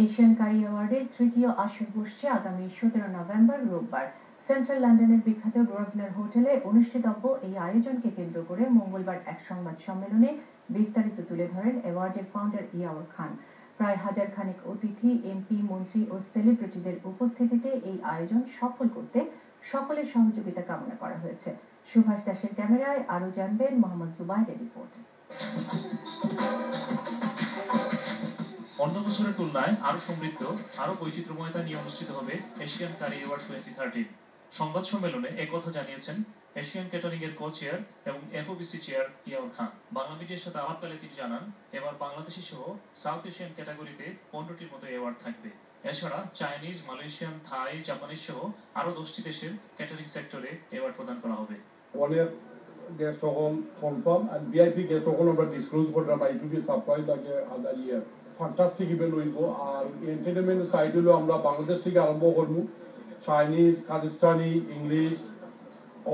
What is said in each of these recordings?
Asian কারি অ্যাওয়ার্ডের তৃতীয় আসর বসছে আগামী 17 নভেম্বর রোববার সেন্ট্রাল লন্ডনের বিখ্যাত গ্রোভনার হোটেলে অনুষ্ঠিতব্য এই আয়োজনকে কেন্দ্র করে মঙ্গলবার এক সংবাদ সম্মেলনে বিস্তারিত তুলে ধরেন অ্যাওয়ার্ডের ফাউন্ডার ইয়াউর খান। প্রায় হাজার খানেক অতিথি, এমপি, মন্ত্রী ও সেলিব্রিটিদের উপস্থিতিতে এই আয়োজন সফল করতে সকলের সহযোগিতা কামনা করা হয়েছে। সুভাষ দাসের ক্যামেরায় আরো জানবেন মোহাম্মদ জুবাইরের রিপোর্ট। অন্য বছরের তুলনায় আরো সমৃদ্ধ, আরো বৈচিত্র্যময়তা নিয়ে অনুষ্ঠিত হবে এশিয়ান কারি অ্যাওয়ার্ড 2013। সংবাদ সম্মেলনে একথা জানিয়েছেন এশিয়ান ক্যাটারিং এর কো-চেয়ার এবং এফওবিসি চেয়ার ইয়াউর খান। বাংলা মিডিয়ার সাথে আলাপকালে তিনি জানান, এবার বাংলাদেশি সহ সাউথ এশিয়ান ক্যাটাগরিতে 15টির মতো অ্যাওয়ার্ড থাকবে। এছাড়া চাইনিজ, মালয়েশিয়ান, থাই, জাপানিজ সহ আরো 10টি দেশের ক্যাটারিং সেক্টরে অ্যাওয়ার্ড প্রদান করা হবে। Guest সকল confirm and VIP guest সকল আমরা ডিসক্লোজ করলাম। I to be surprised like other year. Fantastic event হইব। আর এন্টারটেইনমেন্ট সাইড হলো আমরা বাংলাদেশ থেকে আরম্ভ করব। Chinese, Kazakhstani, English,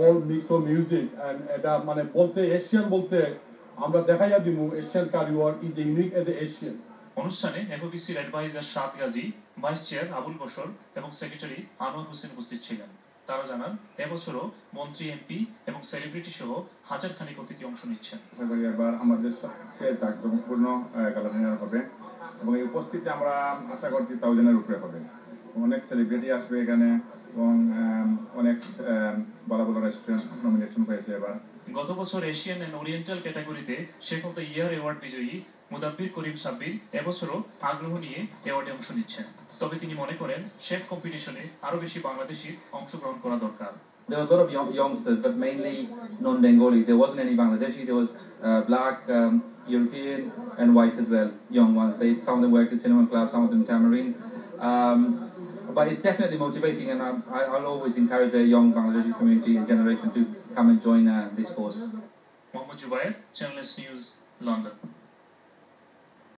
all mix of music and এটা মানে বলতে এশিয়ান বলতে আমরা দেখাইয়া দিব Asian curry award is unique as Asian. অনুষ্ঠানে এফওবিসির adviser Saad Gazi, vice chair Abul Bashar এবং সেক্রেটারি আনোয়ার হোসেন উপস্থিত ছিলেন। তারা জানান, এবছরও মন্ত্রী, এমপি এবং সেলিব্রিটি সহ হাজার খানিক অতিথি অংশ নিচ্ছেন। এবার আমাদের সবচেয়ে জাঁকজমকপূর্ণ গালা ডিনার হবে এবং এই উপস্থিতি আমরা আশা করছি 1000-এর উপরে হবে। অনেক সেলিব্রিটি আসবে এখানে এবং অনেক ভালো ভালো রেস্টুরেন্ট নমিনেশন পেয়েছে। এবার গত বছর এশিয়ান এন্ড ওরিয়েন্টাল ক্যাটাগরিতে chef of the year award বিজয়ী মুদাব্বির করিম সাব্বির এবছরও আগ্রহ নিয়ে অ্যাওয়ার্ডে অংশ নিচ্ছেন। তবে তিনি মনে করেন শেফ কম্পিটিশনে আরো বেশি বাংলাদেশির অংশগ্রহণ করা দরকার। There were a lot of youngsters, but mainly non-Bengali. There wasn't any Bangladeshi. There was black, European, and white as well. Young ones. Some of them worked at Cinema Club, some of them Tamarind. But it's definitely motivating, and I'll always encourage the young Bangladeshi community and generation to come and join this force. Mohammad Jubair, Channel S News, London.